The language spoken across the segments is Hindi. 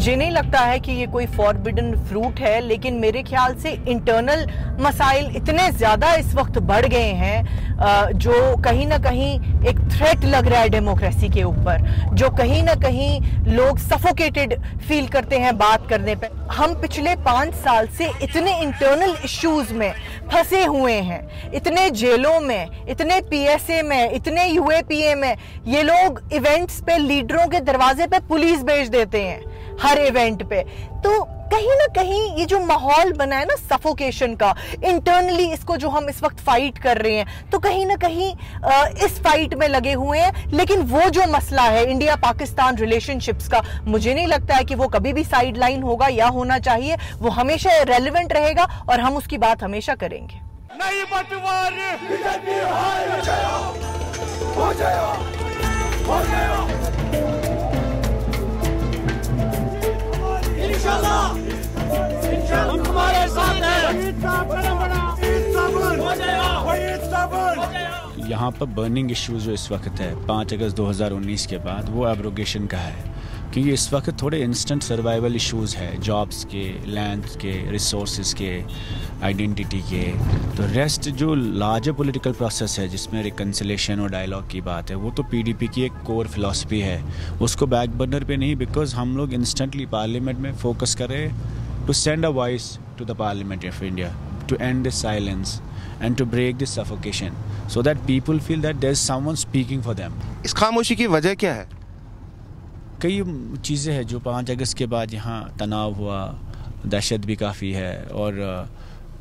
मुझे नहीं लगता है कि ये कोई फॉरबिडन फ्रूट है, लेकिन मेरे ख्याल से इंटरनल मसाइल इतने ज़्यादा इस वक्त बढ़ गए हैं जो कहीं ना कहीं एक थ्रेट लग रहा है डेमोक्रेसी के ऊपर, जो कहीं ना कहीं लोग सफोकेटेड फील करते हैं बात करने पे। हम पिछले 5 साल से इतने इंटरनल इश्यूज में फंसे हुए हैं, इतने जेलों में, इतने पीएसए में, इतने यूएपीए में। ये लोग इवेंट्स पे लीडरों के दरवाजे पे पुलिस भेज देते हैं हर इवेंट पे। तो कहीं ना कहीं ये जो माहौल बना है ना सफोकेशन का, इंटरनली इसको जो हम इस वक्त फाइट कर रहे हैं, तो कहीं ना कहीं इस फाइट में लगे हुए हैं। लेकिन वो जो मसला है इंडिया पाकिस्तान रिलेशनशिप्स का, मुझे नहीं लगता है कि वो कभी भी साइड लाइन होगा या होना चाहिए। वो हमेशा रेलेवेंट रहेगा और हम उसकी बात हमेशा करेंगे। नहीं बंटवारे हम तुम्हारे साथ हैं। यहाँ पर बर्निंग इश्यूज जो इस वक्त है 5 अगस्त 2019 के बाद, वो एब्रोगेशन का है, क्योंकि इस वक्त थोड़े इंस्टेंट सर्वाइवल इश्यूज है, जॉब्स के, लैंड के, रिसोर्सेज के, आइडेंटिटी के। तो रेस्ट जो लार्जर पॉलिटिकल प्रोसेस है जिसमें रिकन्सिलेशन और डायलॉग की बात है, वो तो पीडीपी की एक कोर फिलॉसफी है, उसको बैक बर्नर पे नहीं, बिकॉज हम लोग इंस्टेंटली पार्लियामेंट में फोकस करें to send a voice to the parliament of India to end this silence and to break this suffocation so that people feel that there's someone speaking for them. इस खामोशी की वजह क्या है? कई चीज़ें हैं जो 5 अगस्त के बाद यहाँ तनाव हुआ, दहशत भी काफ़ी है और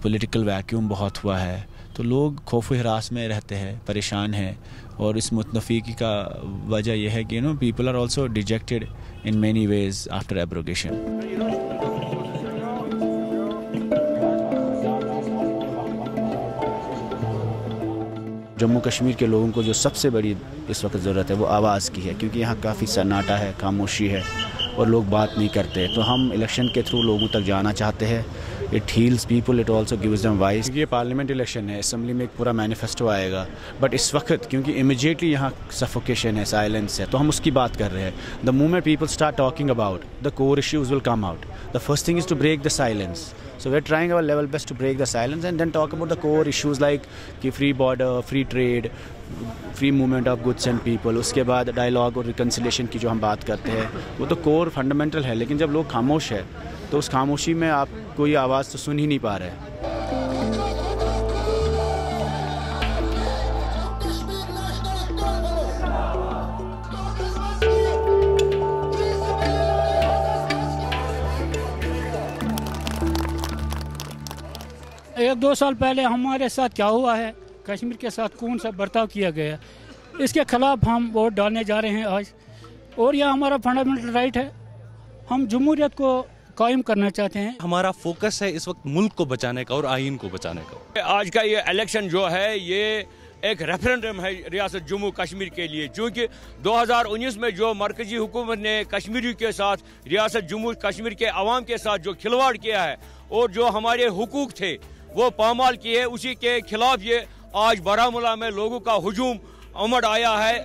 पॉलिटिकल वैक्यूम बहुत हुआ है, तो लोग खौफ हरास में रहते हैं, परेशान हैं। और इस मुतनफ़ीकी का वजह यह है कि people are also dejected in many ways after abrogation. Jammu Kashmir के लोगों को जो सबसे बड़ी इस वक्त ज़रूरत है वो आवाज़ की है, क्योंकि यहाँ काफ़ी सन्नाटा है, खामोशी है और लोग बात नहीं करते। तो हम इलेक्शन के थ्रू लोगों तक जाना चाहते हैं। It heels people, it also gives them voice. ये पार्लियामेंट इलेक्शन है, असम्बली में एक पूरा मैनिफेस्टो आएगा, बट इस वक्त क्योंकि इमीडिएटली यहाँ सफोकेशन है, साइलेंस है, तो हम उसकी बात कर रहे हैं। The moment people start talking about the core issues will come out. The first thing is to break the silence. So we're trying our level best to break the silence and then talk about the core issues like free border, free trade, free movement of goods and people. उसके बाद डायलॉग और रिकन्सिलेशन की जो हम बात करते हैं वो तो कोर फंडामेंटल है, लेकिन जब लोग खामोश है तो उस खामोशी में आप कोई आवाज़ तो सुन ही नहीं पा रहे हैं। एक 2 साल पहले हमारे साथ क्या हुआ है, कश्मीर के साथ कौन सा बर्ताव किया गया, इसके खिलाफ हम वोट डालने जा रहे हैं आज। और यह हमारा फंडामेंटल राइट है, हम जमहूरियत को कायम करना चाहते हैं। हमारा फोकस है इस वक्त मुल्क को बचाने का और आईन को बचाने का। आज का ये इलेक्शन जो है ये एक रेफरेंडम है रियासत जम्मू कश्मीर के लिए, क्योंकि 2019 में जो मरकजी हुकूमत ने कश्मीरियों के साथ, रियासत जम्मू कश्मीर के अवाम के साथ जो खिलवाड़ किया है और जो हमारे हुकूक थे वो पामाल किए, उसी के खिलाफ ये आज बारामूला में लोगों का हुजूम उमड़ आया है।